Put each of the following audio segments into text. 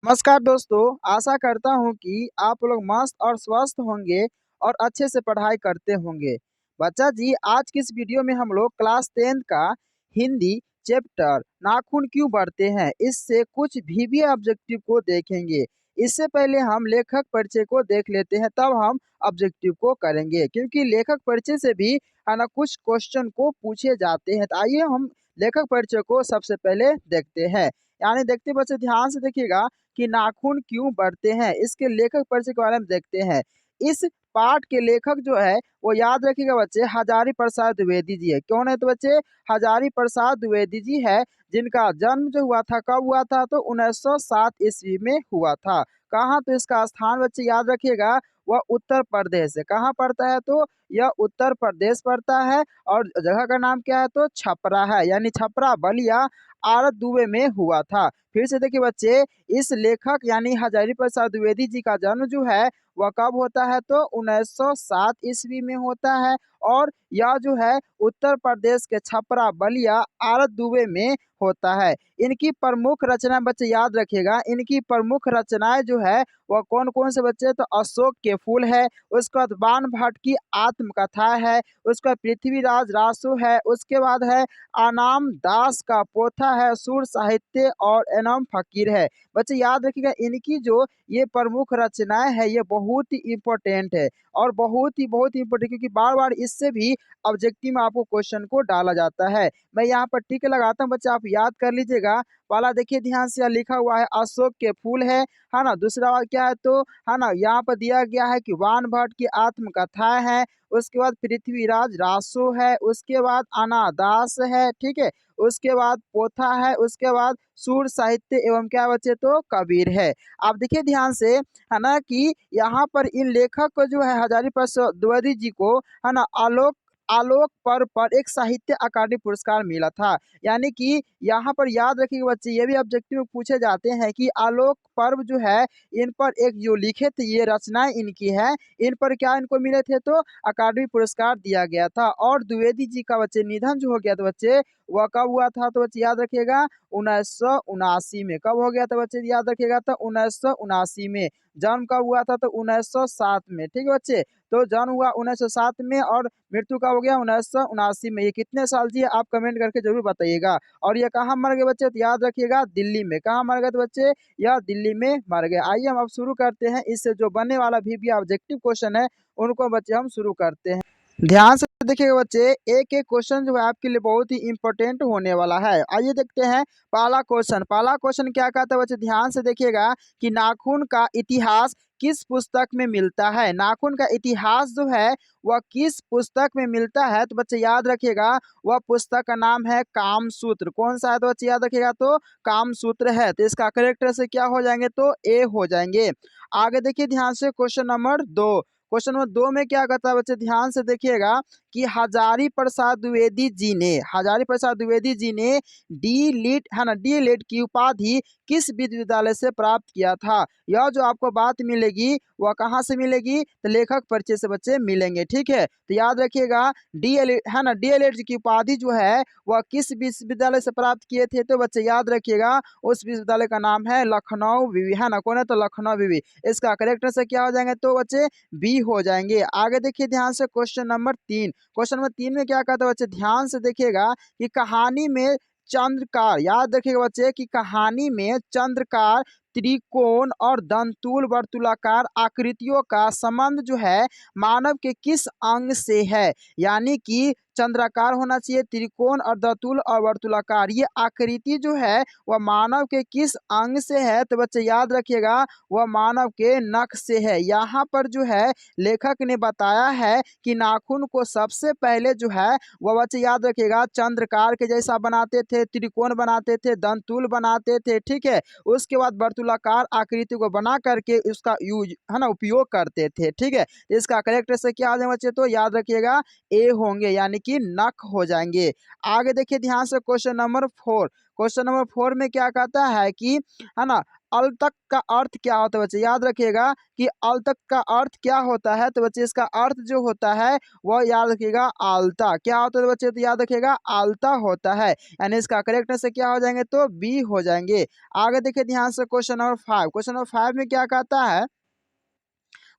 नमस्कार दोस्तों, आशा करता हूँ कि आप लोग मस्त और स्वस्थ होंगे और अच्छे से पढ़ाई करते होंगे। बच्चा जी, आज की इस वीडियो में हम लोग क्लास 10 का हिंदी चैप्टर नाखून क्यों बढ़ते हैं इससे कुछ भी ऑब्जेक्टिव को देखेंगे। इससे पहले हम लेखक परिचय को देख लेते हैं, तब हम ऑब्जेक्टिव को करेंगे, क्योंकि लेखक परिचय से भी है ना कुछ क्वेश्चन को पूछे जाते हैं। तो आइए हम लेखक परिचय को सबसे पहले देखते हैं। यानी देखते बच्चे ध्यान से देखिएगा कि नाखून क्यों बढ़ते हैं, इसके लेखक परिचय के बारे में देखते हैं। इस पाठ के लेखक जो है वो याद रखिएगा बच्चे, हजारी प्रसाद द्विवेदी जी है। कौन है तो बच्चे, हजारी प्रसाद द्विवेदी जी है, जिनका जन्म जो हुआ था कब हुआ था तो 1907 ईस्वी में हुआ था। कहाँ, तो इसका स्थान बच्चे याद रखिएगा, वह उत्तर प्रदेश है। कहाँ पड़ता है तो यह उत्तर प्रदेश पड़ता है, और जगह का नाम क्या है तो छपरा है, यानी छपरा बलिया आरत दुबे में हुआ था। फिर से देखिए बच्चे, इस लेखक यानी हजारी प्रसाद द्विवेदी जी का जन्म जो है वह कब होता है तो 1907 ईस्वी में होता है, और यह जो है उत्तर प्रदेश के छपरा बलिया आरत दुबे में होता है। इनकी प्रमुख रचना बच्चे याद रखिएगा, इनकी प्रमुख रचनाएं जो है वह कौन कौन से बच्चे तो अशोक के फूल है, उसके बाद बाण भट्ट की आत्मकथा है, उसका पृथ्वीराज रासो है, उसके बाद है आनाम दास का पोथा है, सुर साहित्य और एनम फकीर है। बच्चे याद रखिएगा, इनकी जो ये प्रमुख रचनाएं है ये बहुत ही इंपॉर्टेंट है, और बहुत ही इंपॉर्टेंट, क्योंकि बार बार इससे भी ऑब्जेक्टिव में आपको क्वेश्चन को डाला जाता है। मैं यहाँ पर टिक लगाता हूँ बच्चे, आप याद कर लीजिएगा। पहला देखिए ध्यान से, लिखा हुआ है अशोक के फूल है ना। दूसरा वाला क्या है तो है ना, यहाँ पर दिया गया है कि बाण भट्ट की आत्मकथा है, उसके बाद पृथ्वीराज रासो है, उसके बाद अनादास है, ठीक है, उसके बाद पोथा है, उसके बाद सूर साहित्य एवं क्या बचे तो कबीर है। आप देखिए ध्यान से, है ना, कि यहाँ पर इन लेखक को जो है हजारी प्रसाद द्विवेदी जी को है ना आलोक आलोक पर्व पर एक साहित्य अकादमी पुरस्कार मिला था। यानी कि यहाँ पर याद रखिए बच्चे, ये भी ऑब्जेक्टिव में पूछे जाते हैं कि आलोक पर्व जो है, इन पर एक जो लिखे थे ये रचनाएं इनकी है, इन पर क्या इनको मिले थे तो अकादमी पुरस्कार दिया गया था। और द्विवेदी जी का बच्चे निधन जो हो गया था बच्चे, वह कब हुआ था तो बच्चे याद रखिएगा 1979 में। कब हो गया था बच्चे याद रखिएगा तो 1979 में। जन्म कब हुआ था तो 1907 में, ठीक है बच्चे। तो जन्म हुआ 1907 में और मृत्यु कब हो गया 1979 में। ये कितने साल जी आप कमेंट करके जरूर बताइएगा। और ये कहाँ मर गए बच्चे तो याद रखिएगा दिल्ली में। कहाँ मर गए तो बच्चे, यह दिल्ली में मर गए। आइए हम अब शुरू करते हैं, इससे जो बनने वाला भी ऑब्जेक्टिव क्वेश्चन है उनको बच्चे हम शुरू करते हैं। ध्यान से देखिएगा बच्चे, एक एक क्वेश्चन जो है आपके लिए बहुत ही इंपॉर्टेंट होने वाला है। आइए देखते हैं पहला क्वेश्चन क्या कहता है बच्चे, ध्यान से देखिएगा कि नाखून का इतिहास किस पुस्तक में मिलता है। नाखून का इतिहास जो है वह किस पुस्तक में मिलता है तो बच्चे याद रखिएगा, वह पुस्तक का नाम है कामसूत्र। कौन सा है तो बच्चे याद रखिएगा तो कामसूत्र है। तो इसका करेक्टर से क्या हो जाएंगे तो ए हो जाएंगे। आगे देखिए ध्यान से, क्वेश्चन नंबर दो में क्या कहता है बच्चे, ध्यान से देखिएगा कि हजारी प्रसाद द्विवेदी जी ने डी लिट है ना, डी लिट की उपाधि किस विश्वविद्यालय से प्राप्त किया था। यह जो आपको बात मिलेगी वह कहाँ से मिलेगी तो लेखक परिचय से बच्चे मिलेंगे, ठीक है। तो याद रखिएगा डी एल है ना, डी एल एड की उपाधि जो है वह किस विश्वविद्यालय से प्राप्त किए थे तो बच्चे याद रखिएगा उस विश्वविद्यालय का नाम है लखनऊ विवि, है ना। कौन है तो लखनऊ विवि। इसका करेक्टर से क्या हो जाएंगे तो बच्चे बी हो जाएंगे। आगे देखिए ध्यान से, क्वेश्चन नंबर तीन में क्या कहता है बच्चे, ध्यान से देखिएगा कि कहानी में चंद्रकार, याद रखिएगा बच्चे कि कहानी में चंद्रकार त्रिकोण और दंतुल वर्तुलाकार आकृतियों का संबंध जो है मानव के किस अंग से है। यानी कि चंद्राकार होना चाहिए, त्रिकोण और दंतुल और वर्तुलाकार, ये आकृति जो है वह मानव के किस अंग से है तो बच्चे याद रखिएगा वह मानव के नख से है। यहाँ पर जो है लेखक ने बताया है कि नाखून को सबसे पहले जो है वह बच्चे याद रखिएगा चंद्रकार के जैसा बनाते थे, त्रिकोण बनाते थे, दंतुल बनाते थे, ठीक है। उसके बाद वर्तुलाकार आकृति को बना करके उसका यूज है ना उपयोग करते थे, ठीक है। इसका करेक्टर से क्या आ जाए बच्चे तो याद रखिएगा ए होंगे, यानी कि नख हो जाएंगे। आगे देखिए ध्यान से, क्वेश्चन नंबर 4 में क्या कहता है कि है ना अल तक का अर्थ क्या होता है बच्चे, याद रखिएगा कि अल तक का अर्थ क्या होता है। तो बच्चे इसका अर्थ जो होता है वह याद रखिएगा आलता। क्या होता है बच्चे, तो याद रखिएगा आलता होता है, यानी इसका करेक्ट से क्या हो जाएंगे, तो बी हो जाएंगे। आगे देखिए ध्यान से क्वेश्चन नंबर 5। क्वेश्चन नंबर 5 में क्या कहता है,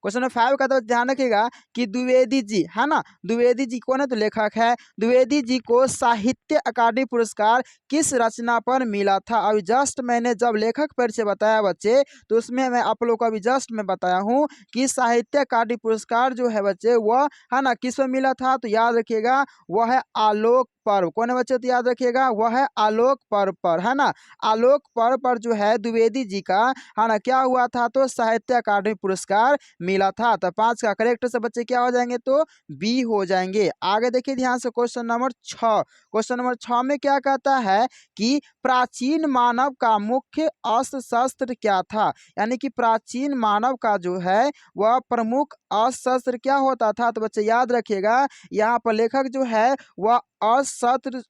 क्वेश्चन नंबर 5 का तो ध्यान रखिएगा कि द्विवेदी जी है ना, द्विवेदी जी कौन है, तो लेखक है। द्विवेदी जी को साहित्य अकादमी पुरस्कार किस रचना पर मिला था। अभी जस्ट मैंने जब लेखक परिचय बताया बच्चे, तो उसमें मैं आप लोग को अभी जस्ट मैं बताया हूँ कि साहित्य अकादमी पुरस्कार जो है बच्चे वह है ना किस पर मिला था, तो याद रखिएगा वह है आलोक पर्व। कौन है बच्चे, तो याद रखिएगा वह है आलोक पर्व पर, है ना। आलोक पर्व पर जो है द्विवेदी जी का है ना क्या हुआ था, तो साहित्य अकादमी पुरस्कार मिला था। तो 5 का करेक्ट से बच्चे क्या हो जाएंगे, तो बी हो जाएंगे। आगे देखिए ध्यान से क्वेश्चन नंबर 6। क्वेश्चन नंबर 6 में क्या कहता है कि प्राचीन मानव का मुख्य अस्त्र शस्त्र क्या था, यानी कि प्राचीन मानव का जो है वह प्रमुख अस्त्र शस्त्र क्या होता था। तो बच्चे याद रखिएगा यहाँ पर लेखक जो है वह अस्त्र अस्त्र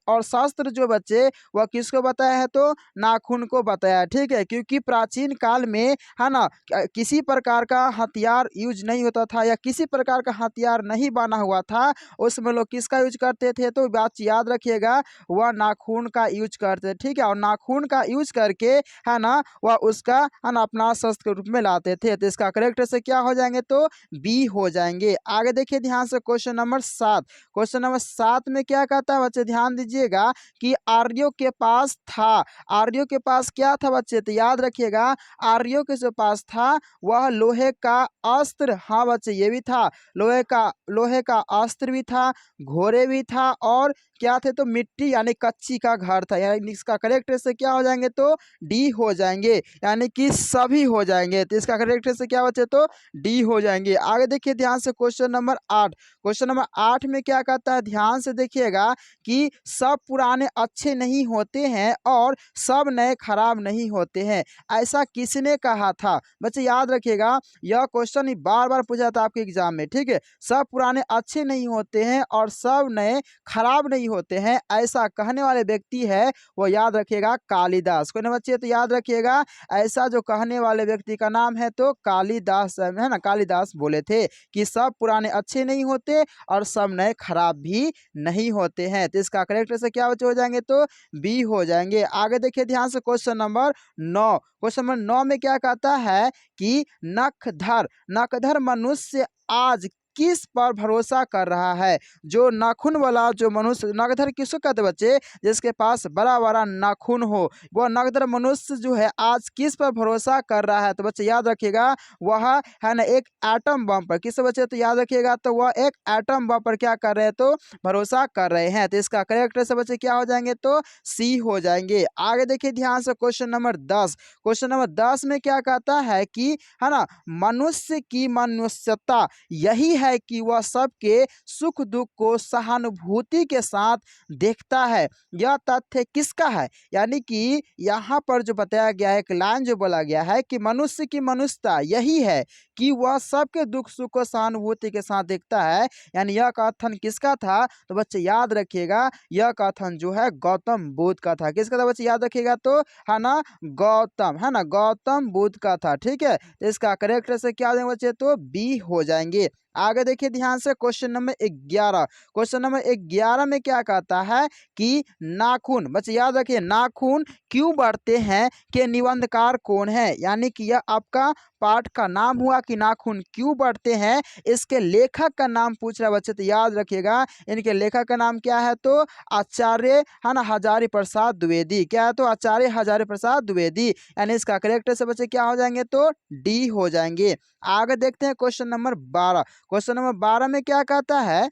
और शस्त्र जो बच्चे वह किसको बताया है, तो नाखून को बताया है, ठीक है। क्योंकि प्राचीन काल में है ना किसी प्रकार का हथियार यूज नहीं होता था या किसी प्रकार का हथियार नहीं बना हुआ था, उसमें लोग किसका यूज करते थे, तो बात याद रखिएगा वह नाखून का यूज करते थे, ठीक है। और नाखून का यूज करके है ना वह उसका है ना अपना शस्त्र के रूप में लाते थे। तो इसका करेक्ट से क्या हो जाएंगे, तो बी हो जाएंगे। आगे देखिए ध्यान से क्वेश्चन नंबर 7। क्वेश्चन नंबर 7 में क्या कहता है बच्चे, ध्यान दीजिएगा कि आर्यों के पास था, आर्यों के पास क्या था बच्चे, तो याद रखिएगा आर्यों के जो पास था वह लोहे का अस्त्र, हाँ बच्चे ये भी था, लोहे का अस्त्र भी था, घोड़े भी था, और क्या थे, तो मिट्टी यानी कच्ची का घर था। यानी इसका करेक्ट से क्या हो जाएंगे, तो डी हो जाएंगे, यानी कि सभी हो जाएंगे। तो इसका करेक्ट से क्या बचे, तो डी हो जाएंगे। आगे देखिए ध्यान से क्वेश्चन नंबर 8। क्वेश्चन नंबर 8 में क्या कहता है, ध्यान से देखिएगा कि सब पुराने अच्छे नहीं होते हैं और सब नए खराब नहीं होते हैं, ऐसा किसने कहा था। बच्चे याद रखिएगा यह क्वेश्चन बार बार पूछा था आपके एग्जाम में, ठीक है। सब पुराने अच्छे नहीं होते हैं और सब नए खराब नहीं होते हैं, ऐसा कहने वाले व्यक्ति है वो याद रखिएगा कालिदास। कोई ना बच्चे, तो याद रखिएगा ऐसा जो कहने वाले व्यक्ति का नाम है तो कालिदास है ना। कालिदास बोले थे कि सब पुराने अच्छे नहीं होते और सब नए खराब भी नहीं होते हैं। तो इसका करेक्ट से क्या बच्चे हो जाएंगे, तो बी हो जाएंगे। आगे देखिए ध्यान से क्वेश्चन नंबर 9। क्वेश्चन नंबर 9 में क्या कहता है कि नखधर मनुष्य आज किस पर भरोसा कर रहा है। जो नाखून वाला जो मनुष्य, नखधर किसको कहते हैं बच्चे, जिसके पास बड़ा बड़ा नाखून हो, वह नखधर मनुष्य जो है आज किस पर भरोसा कर रहा है। तो बच्चे याद रखिएगा वह है ना एक एटम बम पर, किस बच्चे, तो याद रखिएगा तो वह एक एटम बम पर क्या कर रहे हैं, तो भरोसा कर रहे हैं। तो इसका करेक्ट से बच्चे क्या हो जाएंगे, तो सी हो जाएंगे। आगे देखिए ध्यान से क्वेश्चन नंबर 10। क्वेश्चन नंबर 10 में क्या कहता है कि है ना मनुष्य की मनुष्यता यही है कि वह सबके सुख दुख को सहानुभूति के साथ देखता है। यह तथ्य किसका है, यानी कि यहाँ पर जो बताया गया है, एक लाइन जो बोला गया है कि मनुष्य की मनुष्यता यही है कि वह सबके दुख सुख को सहानुभूति के साथ देखता है, यानी यह कथन किसका था, तो बच्चे याद रखिएगा यह कथन जो है गौतम बुद्ध का था। किसका था बच्चे, याद रखिएगा तो है ना गौतम, है ना गौतम बुद्ध का था, ठीक है। तो इसका करेक्ट से क्या हो जाएंगे बच्चे, तो बी हो जाएंगे। आगे देखिए ध्यान से क्वेश्चन नंबर 11। क्वेश्चन नंबर 11 में क्या कहता है कि नाखून, बच्चे याद रखिए नाखून क्यों बढ़ते हैं के निबंधकार कौन है, यानी कि यह आपका पाठ का नाम हुआ कि नाखून क्यों बढ़ते हैं, इसके लेखक का नाम पूछ रहा है बच्चे। तो याद रखिएगा इनके लेखक का नाम क्या है, तो आचार्य है ना हजारी प्रसाद द्विवेदी। क्या है, तो आचार्य हजारी प्रसाद द्विवेदी, यानी इसका करेक्ट से बच्चे क्या हो जाएंगे, तो डी हो जाएंगे। आगे देखते हैं क्वेश्चन नंबर 12। क्वेश्चन नंबर 12 में क्या कहता है,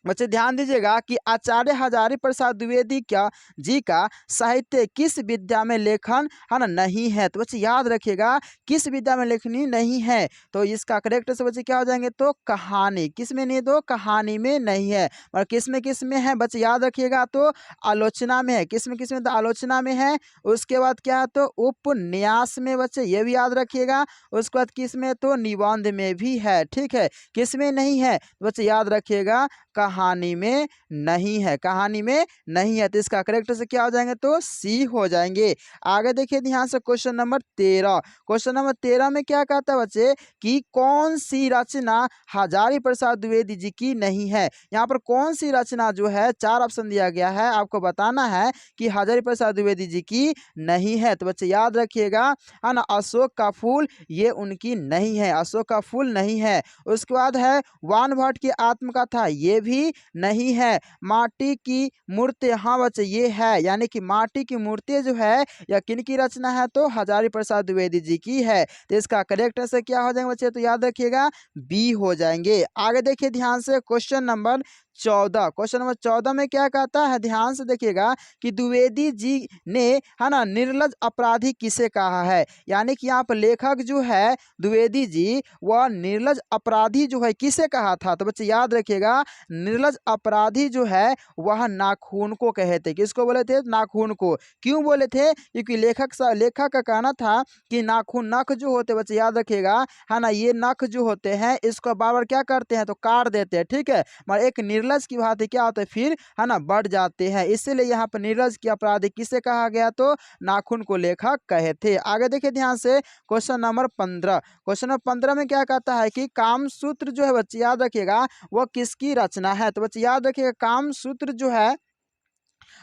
बच्चे ध्यान दीजिएगा कि आचार्य हजारी प्रसाद द्विवेदी का जी का साहित्य किस विद्या में लेखन है ना नहीं है। तो बच्चे याद रखिएगा किस विद्या में लेखनी नहीं है, तो इसका करेक्ट से बच्चे क्या हो जाएंगे, तो कहानी। किस में नहीं, तो कहानी में नहीं है, और किस में है बच्चे याद रखिएगा, तो आलोचना में है। किस में, तो आलोचना में है। उसके बाद क्या है, तो उपन्यास में बच्चे ये भी याद रखिएगा। उसके बाद किस में, तो निबंध में भी है, ठीक है। किस में नहीं है, बच्चे याद रखिएगा कहानी में नहीं है, कहानी में नहीं है। तो इसका करेक्ट से क्या हो जाएंगे तो सी हो जाएंगे। आगे देखिए ध्यान से क्वेश्चन नंबर 13। क्वेश्चन नंबर 13 में क्या कहता है बच्चे कि कौन सी रचना हजारी प्रसाद द्विवेदी जी की नहीं है। यहाँ पर कौन सी रचना जो है, 4 ऑप्शन दिया गया है, आपको बताना है कि हजारी प्रसाद द्विवेदी जी की नहीं है। तो बच्चे याद रखिएगा, है ना, अशोक का फूल ये उनकी नहीं है, अशोक का फूल नहीं है। उसके बाद है वान भट्ट की आत्मकथा, ये भी नहीं है। माटी की मूर्ति, हाँ बच्चे ये है, यानी कि माटी की मूर्ति जो है यह किनकी रचना है तो हजारी प्रसाद द्विवेदी जी की है। तो इसका करेक्ट आंसर क्या हो जाएगा बच्चे तो याद रखिएगा बी हो जाएंगे। आगे देखिए ध्यान से क्वेश्चन नंबर 14। क्वेश्चन नंबर 14 में क्या कहता है, ध्यान से देखिएगा कि द्विवेदी जी ने, है ना, निर्लज अपराधी किसे कहा है। यानी कि यहाँ पर लेखक जो है द्विवेदी जी, वह निर्लज अपराधी जो है किसे कहा था। तो बच्चे याद रखिएगा, निर्लज अपराधी जो है वह नाखून को कहे थे। किसको बोले थे, नाखून को। क्यों बोले थे, क्योंकि लेखक का कहना था कि नाखून, नख जो होते, बच्चे याद रखिएगा, है ना, ये नख जो होते हैं इसको बार बार क्या करते हैं तो काट देते हैं, ठीक है, मगर एक निर्लज की बात है क्या होता है फिर, है ना, बढ़ जाते हैं। इसीलिए यहाँ पर निर्लज की अपराधी किसे कहा गया तो नाखून को लेखक कहे थे। आगे देखिए ध्यान से क्वेश्चन नंबर 15। क्वेश्चन नंबर 15 में क्या कहता है कि कामसूत्र जो है, बच्चे याद रखिएगा, वह किसकी रचना है। तो बच्चे याद रखिएगा, कामसूत्र जो है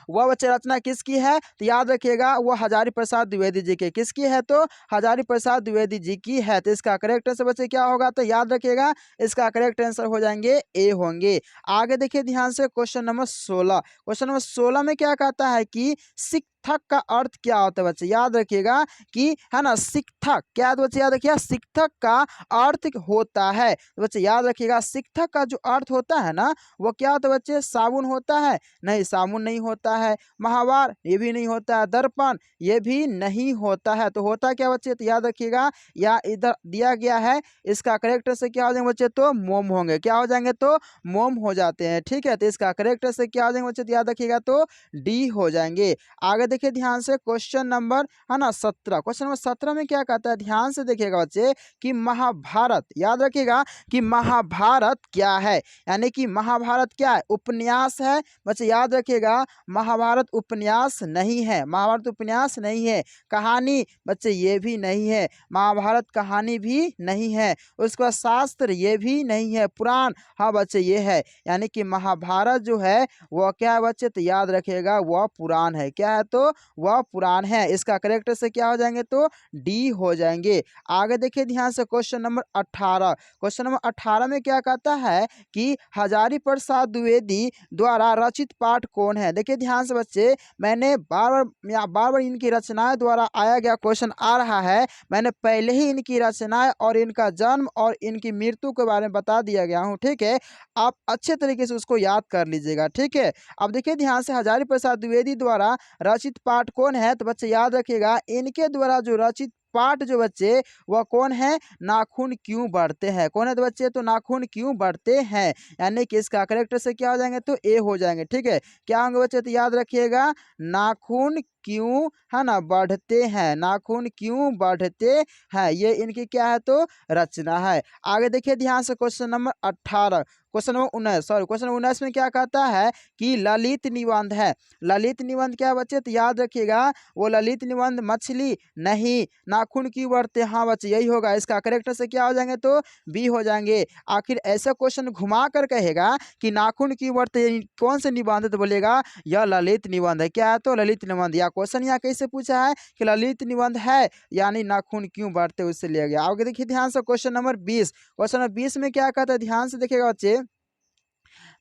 वह बच्चे रचना किसकी है तो याद रखिएगा वह हजारी प्रसाद द्विवेदी जी के, किसकी है तो हजारी प्रसाद द्विवेदी जी की है। तो इसका करेक्ट आंसर बच्चे क्या होगा तो याद रखिएगा इसका करेक्ट आंसर हो जाएंगे ए होंगे। आगे देखिए ध्यान से क्वेश्चन नंबर 16। क्वेश्चन नंबर 16 में क्या कहता है कि शिक्षक का अर्थ क्या होता है। बच्चे याद रखिएगा कि, है ना, शिक्षक क्या है तो बच्चे याद रखिएगा शिक्षक का अर्थ होता है। तो बच्चे याद रखिएगा शिक्षक का जो अर्थ होता है ना वो क्या होता है बच्चे, साबुन होता है, नहीं साबुन नहीं होता है। महावार ये भी नहीं होता है। दर्पण ये भी नहीं होता है। तो होता क्या बच्चे तो याद रखिएगा, या इधर दिया गया है, इसका करेक्ट से क्या हो जाएंगे बच्चे तो मोम होंगे। क्या हो जाएंगे तो मोम हो जाते हैं, ठीक है। तो इसका करेक्ट से क्या हो जाएंगे बच्चे तो याद रखिएगा तो डी हो जाएंगे। आगे देखिए ध्यान से क्वेश्चन नंबर, है ना, 17। क्वेश्चन नंबर 17 में क्या कहता है, ध्यान से देखिएगा बच्चे कि महाभारत, याद रखिएगा कि महाभारत क्या है। यानी कि महाभारत क्या है, उपन्यास है। बच्चे याद रखिएगा महाभारत उपन्यास नहीं है, महाभारत उपन्यास नहीं है। कहानी बच्चे ये भी नहीं है, महाभारत कहानी भी नहीं है। उसके बाद शास्त्र ये भी नहीं है। पुराण, हाँ बच्चे ये है। यानी कि महाभारत जो है वह क्या है बच्चे तो याद रखिएगा वह पुराण है। क्या है तो वह पुराण है। इसका करेक्ट से क्या हो जाएंगे तो डी हो जाएंगे। आगे देखिए ध्यान से क्वेश्चन नंबर 18। क्वेश्चन नंबर 18 में क्या कहता है कि हजारी प्रसाद द्विवेदी द्वारा रचित पाठ कौन है। देखिए ध्यान से बच्चे, मैंने बार बार इनकी रचनाएं द्वारा आया गया क्वेश्चन आ रहा है। मैंने पहले ही इनकी रचनाएं और इनका जन्म और इनकी मृत्यु के बारे में बता दिया गया हूँ, ठीक है। आप अच्छे तरीके से उसको याद कर लीजिएगा, ठीक है। अब देखिए ध्यान से हजारी प्रसाद द्विवेदी द्वारा रचित पाठ कौन है तो बच्चे याद रखिएगा इनके द्वारा जो रचित पाठ जो बच्चे वह कौन है, नाखून क्यों बढ़ते हैं। कौन है तो बच्चे तो नाखून क्यों बढ़ते हैं। यानी कि इसका करेक्ट से क्या हो जाएंगे तो ए हो जाएंगे, ठीक है। क्या होंगे बच्चे तो याद रखिएगा नाखून क्यों, है ना, बढ़ते हैं, नाखून क्यों बढ़ते हैं, ये इनकी क्या है तो रचना है। आगे देखिए ध्यान से question number 18। Question number 19, sorry question 19 में क्या कहता है कि ललित निबंध है। ललित निबंध क्या बच्चे तो याद रखिएगा वो ललित निबंध मछली नहीं, नाखून क्यों बढ़ते, हाँ बच्चे यही होगा। इसका करेक्ट से क्या हो जाएंगे तो बी हो जाएंगे। आखिर ऐसा क्वेश्चन घुमा कर कहेगा कि नाखून क्यों बढ़ते, कौन से निबंध है तो बोलेगा यह ललित निबंध है। क्या है तो ललित निबंध। या क्वेश्चन यहाँ कैसे पूछा है कि ललित निबंध है यानी नाखून क्यों बढ़ते, उससे लिया गया। आगे देखिए ध्यान से क्वेश्चन नंबर 20। क्वेश्चन नंबर 20 में क्या कहता है, ध्यान से देखिएगा बच्चे।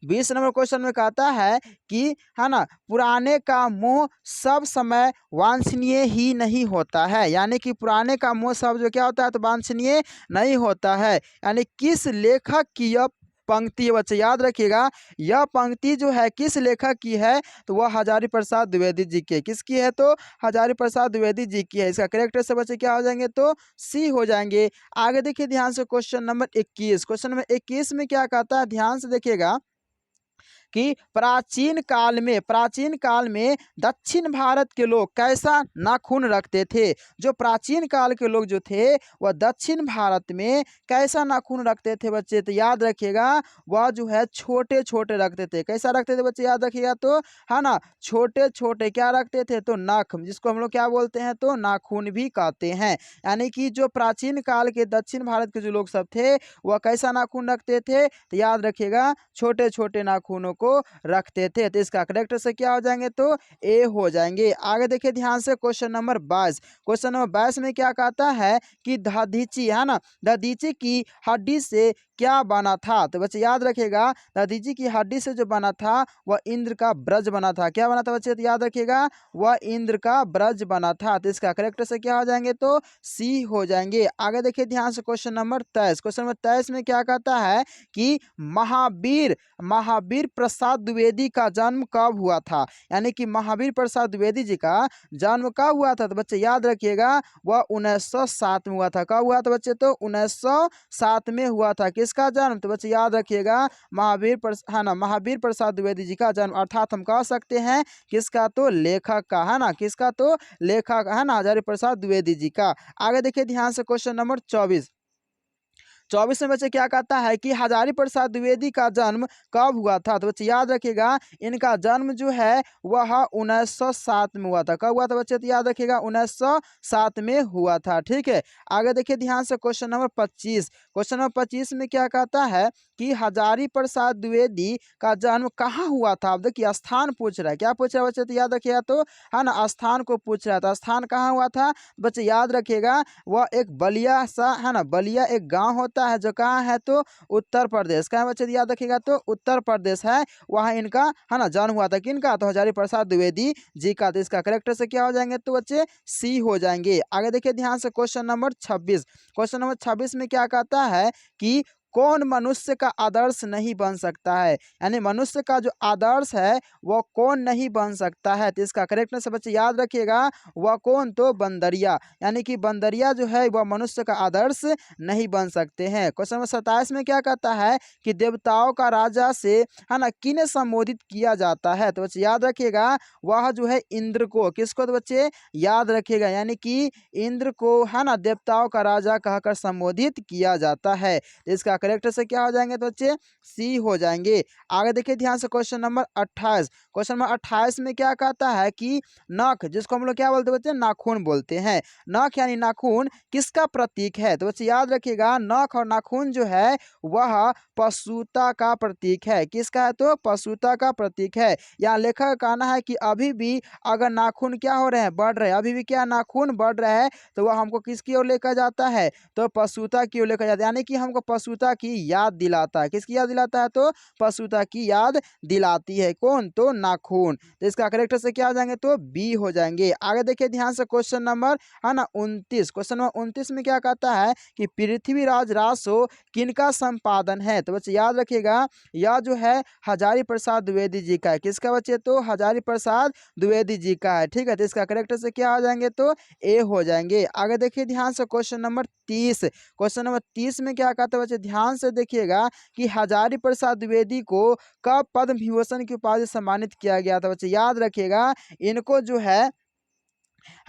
20 नंबर क्वेश्चन में कहता है कि, है ना, पुराने का मोह सब समय वांछनीय ही नहीं होता है। यानी कि पुराने का मोह सब जो क्या होता है तो वांछनीय नहीं होता है। यानी किस लेखक की यह पंक्ति है बच्चे, याद रखिएगा यह पंक्ति जो है किस लेखक की है तो वह हजारी प्रसाद द्विवेदी जी की है। किसकी है तो हजारी प्रसाद द्विवेदी जी की है। इसका करेक्ट से बच्चे क्या हो जाएंगे तो सी हो जाएंगे। आगे देखिए ध्यान से क्वेश्चन नंबर 21। क्वेश्चन नंबर 21 में क्या कहता है, ध्यान से देखिएगा कि प्राचीन काल में दक्षिण भारत के लोग कैसा नाखून रखते थे। जो प्राचीन काल के लोग जो थे वह दक्षिण भारत में कैसा नाखून रखते थे बच्चे, तो याद रखिएगा वह जो है छोटे छोटे रखते थे। कैसा रखते थे बच्चे, याद रखिएगा तो, है ना, छोटे छोटे क्या रखते थे, तो नख, जिसको हम लोग क्या बोलते हैं, तो नाखून भी कहते हैं। यानी कि जो प्राचीन काल के दक्षिण भारत के जो लोग सब थे वह कैसा नाखून रखते थे, तो याद रखिएगा छोटे छोटे नाखूनों को रखते थे। तो इसका करेक्ट से क्या हो जाएंगे, तो ए हो जाएंगे। आगे देखिए ध्यान से क्वेश्चन नंबर 22। क्वेश्चन नंबर 22 में क्या कहता है कि दधीची, है ना, दधीची की हड्डी से क्या बना था। तो बच्चे याद रखिएगा दधीची की हड्डी से जो बना था वह इंद्र का ब्रज बना था। क्या बना था बच्चे, तो याद रखिएगा वह इंद्र का ब्रज बना था। तो इसका करेक्ट से क्या हो जाएंगे, तो सी हो जाएंगे। आगे देखिए ध्यान से क्वेश्चन नंबर 23। क्वेश्चन नंबर 23 में क्या कहता है कि महावीर प्रसाद द्विवेदी का जन्म कब हुआ था। यानी कि महावीर प्रसाद द्विवेदी जी का जन्म कब हुआ था, तो बच्चे याद रखिएगा वह 1907 में हुआ था। कब हुआ था बच्चे, तो 1907 में हुआ था। किसका जन्म, तो बच्चे याद रखिएगा महावीर प्रसाद द्विवेदी जी का जन्म, अर्थात हम कह सकते हैं किसका, तो लेखक का, है ना, किसका, तो लेखक, है ना, हजारी प्रसाद द्विवेदी जी का। आगे देखिए ध्यान से क्वेश्चन नंबर 24। 24 में बच्चे क्या कहता है कि हजारी प्रसाद द्विवेदी का जन्म कब हुआ था। तो बच्चे याद रखिएगा इनका जन्म जो है वह 1907 में हुआ था। कब हुआ था बच्चे, तो याद रखिएगा 1907 में हुआ था। ठीक है, आगे देखिए ध्यान से क्वेश्चन नंबर 25। क्वेश्चन नंबर 25 में क्या कहता है कि हजारी प्रसाद द्विवेदी का जन्म कहाँ हुआ था। अब देखिए स्थान पूछ रहा है, क्या पूछ रहा है बच्चे, तो याद रखिएगा तो, है ना, स्थान को पूछ रहा था। स्थान कहाँ हुआ था बच्चे, याद रखिएगा वह एक बलिया सा, है ना, बलिया एक गांव होता है जो कहाँ है, तो उत्तर प्रदेश का है बच्चे, याद रखिएगा तो उत्तर प्रदेश है, वहाँ इनका, है ना, जन्म हुआ था। किनका, तो हजारी प्रसाद द्विवेदी जी का। तो इसका करेक्ट से क्या हो जाएंगे, तो बच्चे सी हो जाएंगे। आगे देखिए ध्यान से क्वेश्चन नंबर 26। क्वेश्चन नंबर 26 में क्या कहता है कि कौन मनुष्य का आदर्श नहीं बन सकता है। यानी मनुष्य का जो आदर्श है वह कौन नहीं बन सकता है। तो इसका करेक्टनेस से बच्चे याद रखिएगा वह कौन, तो बंदरिया। यानी कि बंदरिया जो है वह मनुष्य का आदर्श नहीं बन सकते हैं। क्वेश्चन नंबर 27 में क्या कहता है कि देवताओं का राजा से, है ना, किन्हें संबोधित किया जाता है। तो बच्चे याद रखिएगा वह जो है इंद्र को, किसको, तो बच्चे याद रखिएगा यानी कि इंद्र को, है ना, देवताओं का राजा कहकर संबोधित किया जाता है। तो इसका करेक्ट से क्या हो जाएंगे, तो बच्चे सी हो जाएंगे। आगे देखिए ध्यान से क्वेश्चन नंबर 28। क्वेश्चन नंबर 28 में क्या कहता है कि नख, जिसको हम लोग क्या बोलते हैं बच्चे, नाखून बोलते हैं। नख यानी नाखून किसका प्रतीक है। तो बच्चे याद रखिएगा नख और नाखून जो है वह पशुता का प्रतीक है। किसका है, तो पशुता का प्रतीक है। यहाँ लेखक का कहना है कि अभी भी अगर नाखून क्या हो रहे हैं, बढ़ रहे हैं, अभी भी क्या नाखून बढ़ रहा है, तो वह हमको किसकी ओर लेकर जाता है, तो पशुता की ओर लेकर जाता है। यानी कि हमको पशुता की याद दिलाता है। किसकी याद दिलाता है, तो पशुता की याद दिलाती है। कौन, तो नाखून। तो इसका करेक्ट से क्या हो जाएंगे, तो बी हो जाएंगे। आगे देखिए ध्यान से क्वेश्चन नंबर, है ना, 29। क्वेश्चन नंबर 29 में क्या कहता है कि पृथ्वीराज रासो किनका संपादन है। तो बच्चे याद रखिएगा यह जो है हजारी प्रसाद द्विवेदी जी का है। किसका बच्चे, तो हजारी प्रसाद द्विवेदी जी का है। ठीक है, तो इसका करेक्ट से क्या हो जाएंगे, तो ए हो जाएंगे। आगे देखिए ध्यान से क्वेश्चन नंबर 30। क्वेश्चन नंबर 30 में क्या कहते हैं बच्चे, ध्यान से देखिएगा कि हजारी प्रसाद द्विवेदी को कब पद्म विभूषण की उपाधि से सम्मानित किया गया था। बच्चे याद रखिएगा इनको जो है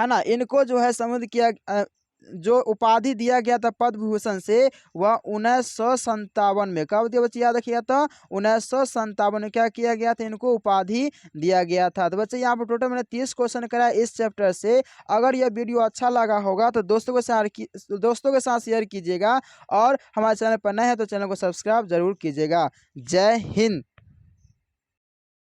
ना, इनको जो है सम्मानित किया, जो उपाधि दिया गया था पद्म विभूषण से वह 1957 में। कब दिया बच्चे, याद रखिएगा तो 1957 में क्या किया गया था, इनको उपाधि दिया गया था। तो बच्चे यहाँ पर टोटल मैंने 30 क्वेश्चन कराया इस चैप्टर से। अगर यह वीडियो अच्छा लगा होगा तो दोस्तों के साथ शेयर कीजिएगा और हमारे चैनल पर नए हैं तो चैनल को सब्सक्राइब जरूर कीजिएगा। जय हिंद।